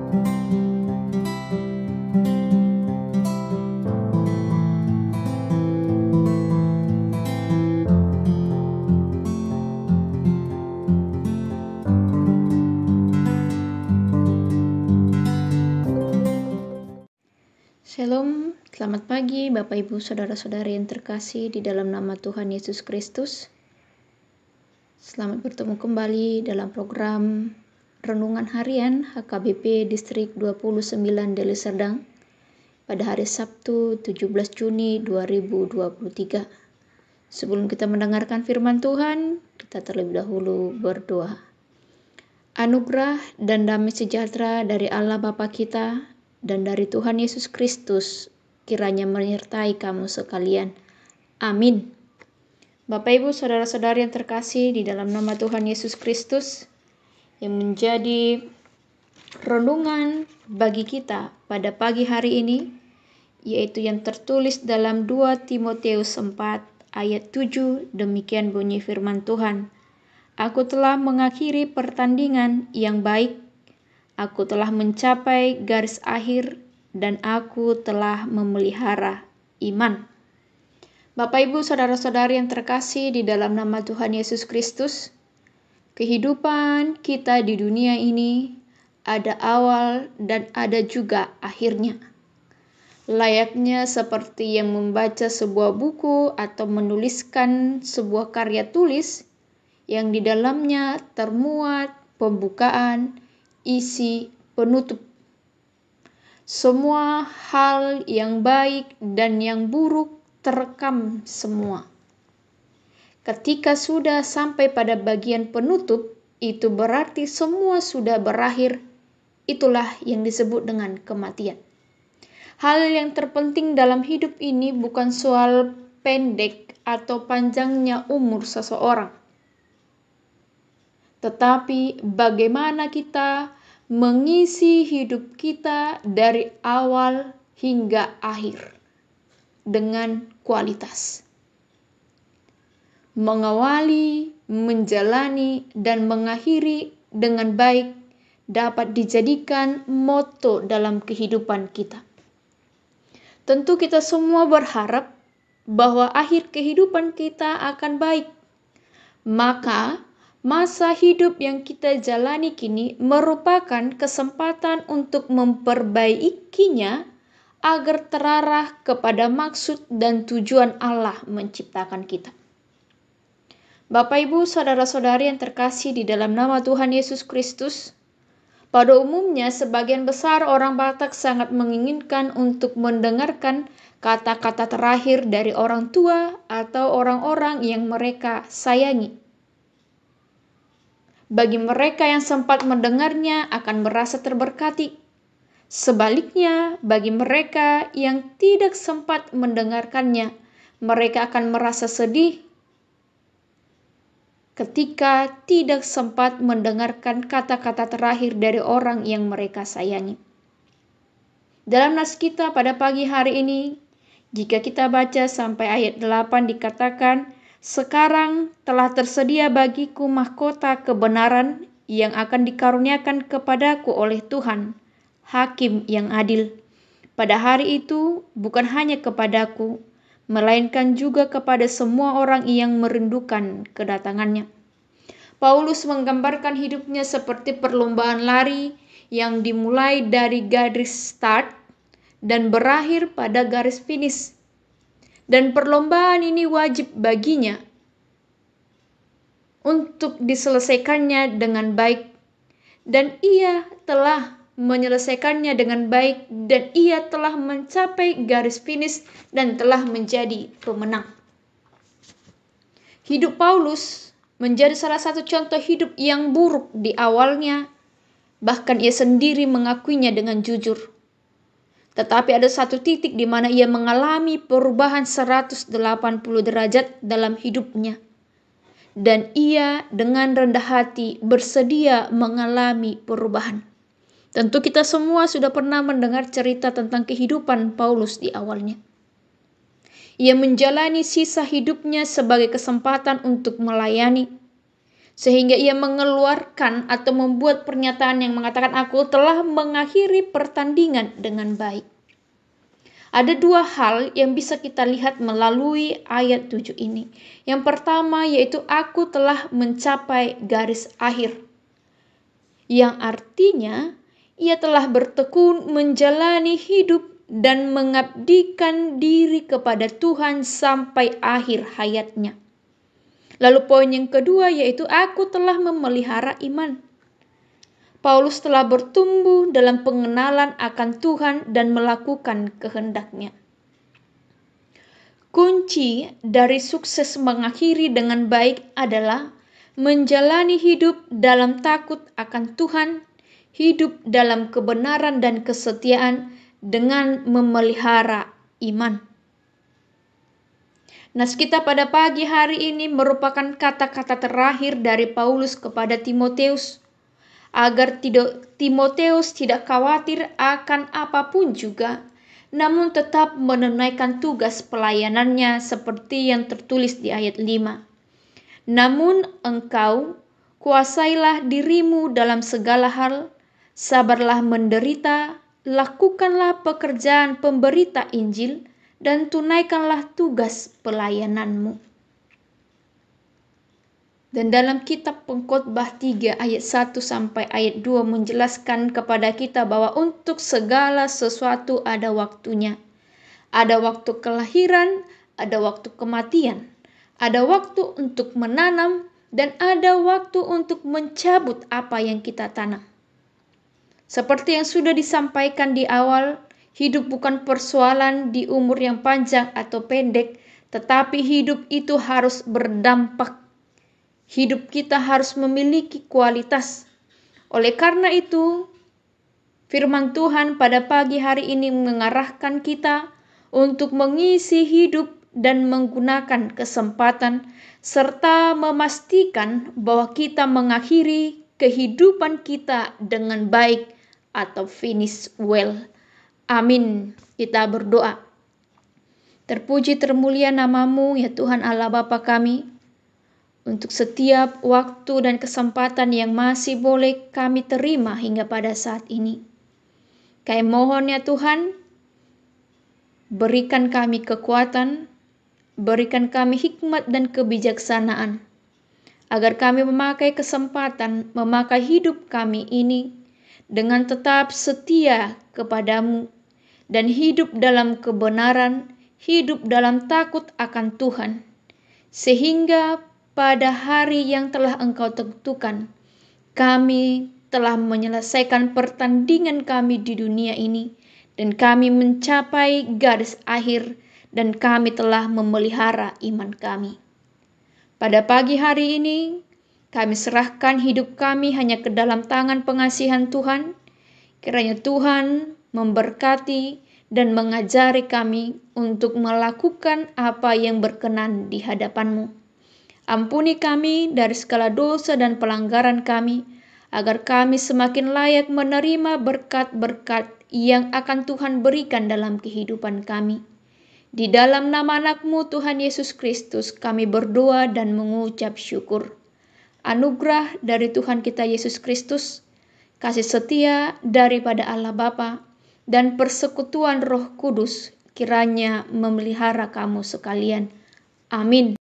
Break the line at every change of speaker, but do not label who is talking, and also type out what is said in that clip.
Shalom, selamat pagi Bapak Ibu Saudara-saudari yang terkasih di dalam nama Tuhan Yesus Kristus. Selamat bertemu kembali dalam program Renungan Harian HKBP Distrik 29 Deli Serdang pada hari Sabtu 17 Juni 2023. Sebelum kita mendengarkan firman Tuhan, kita terlebih dahulu berdoa. Anugerah dan damai sejahtera dari Allah Bapa kita dan dari Tuhan Yesus Kristus kiranya menyertai kamu sekalian. Amin. Bapak Ibu Saudara-saudari yang terkasih di dalam nama Tuhan Yesus Kristus, yang menjadi renungan bagi kita pada pagi hari ini, yaitu yang tertulis dalam 2 Timotius 4 ayat 7, demikian bunyi firman Tuhan. Aku telah mengakhiri pertandingan yang baik, aku telah mencapai garis akhir, dan aku telah memelihara iman. Bapak Ibu Saudara-saudari yang terkasih di dalam nama Tuhan Yesus Kristus, kehidupan kita di dunia ini ada awal dan ada juga akhirnya. Layaknya seperti yang membaca sebuah buku atau menuliskan sebuah karya tulis yang di dalamnya termuat pembukaan, isi, penutup. Semua hal yang baik dan yang buruk terekam semua. Ketika sudah sampai pada bagian penutup, itu berarti semua sudah berakhir. Itulah yang disebut dengan kematian. Hal yang terpenting dalam hidup ini bukan soal pendek atau panjangnya umur seseorang, tetapi bagaimana kita mengisi hidup kita dari awal hingga akhir dengan kualitas. Mengawali, menjalani, dan mengakhiri dengan baik dapat dijadikan moto dalam kehidupan kita. Tentu kita semua berharap bahwa akhir kehidupan kita akan baik. Maka masa hidup yang kita jalani kini merupakan kesempatan untuk memperbaikinya agar terarah kepada maksud dan tujuan Allah menciptakan kita. Bapak Ibu Saudara-saudari yang terkasih di dalam nama Tuhan Yesus Kristus, pada umumnya sebagian besar orang Batak sangat menginginkan untuk mendengarkan kata-kata terakhir dari orang tua atau orang-orang yang mereka sayangi. Bagi mereka yang sempat mendengarnya akan merasa terberkati. Sebaliknya, bagi mereka yang tidak sempat mendengarkannya, mereka akan merasa sedih ketika tidak sempat mendengarkan kata-kata terakhir dari orang yang mereka sayangi. Dalam nas kita pada pagi hari ini, jika kita baca sampai ayat 8 dikatakan, sekarang telah tersedia bagiku mahkota kebenaran yang akan dikaruniakan kepadaku oleh Tuhan, Hakim yang adil. Pada hari itu bukan hanya kepadaku, melainkan juga kepada semua orang yang merindukan kedatangannya. Paulus menggambarkan hidupnya seperti perlombaan lari yang dimulai dari garis start dan berakhir pada garis finish. Dan perlombaan ini wajib baginya untuk diselesaikannya dengan baik. Dan ia telah menyelesaikannya dengan baik dan ia telah mencapai garis finish dan telah menjadi pemenang. Hidup Paulus menjadi salah satu contoh hidup yang buruk di awalnya. Bahkan ia sendiri mengakuinya dengan jujur. Tetapi ada satu titik di mana ia mengalami perubahan 180 derajat dalam hidupnya. Dan ia dengan rendah hati bersedia mengalami perubahan. Tentu kita semua sudah pernah mendengar cerita tentang kehidupan Paulus di awalnya. Ia menjalani sisa hidupnya sebagai kesempatan untuk melayani. Sehingga ia mengeluarkan atau membuat pernyataan yang mengatakan, aku telah mengakhiri pertandingan dengan baik. Ada dua hal yang bisa kita lihat melalui ayat 7 ini. Yang pertama yaitu aku telah mencapai garis akhir. Yang artinya ia telah bertekun menjalani hidup dan mengabdikan diri kepada Tuhan sampai akhir hayatnya. Lalu poin yang kedua yaitu aku telah memelihara iman. Paulus telah bertumbuh dalam pengenalan akan Tuhan dan melakukan kehendak-Nya. Kunci dari sukses mengakhiri dengan baik adalah menjalani hidup dalam takut akan Tuhan, hidup dalam kebenaran dan kesetiaan dengan memelihara iman. Nas kita pada pagi hari ini merupakan kata-kata terakhir dari Paulus kepada Timoteus, agar Timoteus tidak khawatir akan apapun juga, namun tetap menunaikan tugas pelayanannya seperti yang tertulis di ayat 5. Namun engkau kuasailah dirimu dalam segala hal, sabarlah menderita, lakukanlah pekerjaan pemberita Injil, dan tunaikanlah tugas pelayananmu. Dan dalam kitab Pengkhotbah 3 ayat 1 sampai ayat 2 menjelaskan kepada kita bahwa untuk segala sesuatu ada waktunya. Ada waktu kelahiran, ada waktu kematian, ada waktu untuk menanam, dan ada waktu untuk mencabut apa yang kita tanam. Seperti yang sudah disampaikan di awal, hidup bukan persoalan di umur yang panjang atau pendek, tetapi hidup itu harus berdampak. Hidup kita harus memiliki kualitas. Oleh karena itu, firman Tuhan pada pagi hari ini mengarahkan kita untuk mengisi hidup dan menggunakan kesempatan, serta memastikan bahwa kita mengakhiri kehidupan kita dengan baik atau finish well. Amin. Kita berdoa. Terpuji termulia nama-Mu ya Tuhan Allah Bapa kami, untuk setiap waktu dan kesempatan yang masih boleh kami terima hingga pada saat ini. Kami mohon ya Tuhan, berikan kami kekuatan, berikan kami hikmat dan kebijaksanaan, agar kami memakai kesempatan, memakai hidup kami ini dengan tetap setia kepadamu, dan hidup dalam kebenaran, hidup dalam takut akan Tuhan, sehingga pada hari yang telah Engkau tentukan, kami telah menyelesaikan pertandingan kami di dunia ini, dan kami mencapai garis akhir, dan kami telah memelihara iman kami. Pada pagi hari ini, kami serahkan hidup kami hanya ke dalam tangan pengasihan Tuhan. Kiranya Tuhan memberkati dan mengajari kami untuk melakukan apa yang berkenan di hadapan-Mu. Ampuni kami dari segala dosa dan pelanggaran kami, agar kami semakin layak menerima berkat-berkat yang akan Tuhan berikan dalam kehidupan kami. Di dalam nama anak-Mu Tuhan Yesus Kristus kami berdoa dan mengucap syukur. Anugerah dari Tuhan kita Yesus Kristus, kasih setia daripada Allah Bapa, dan persekutuan Roh Kudus kiranya memelihara kamu sekalian. Amin.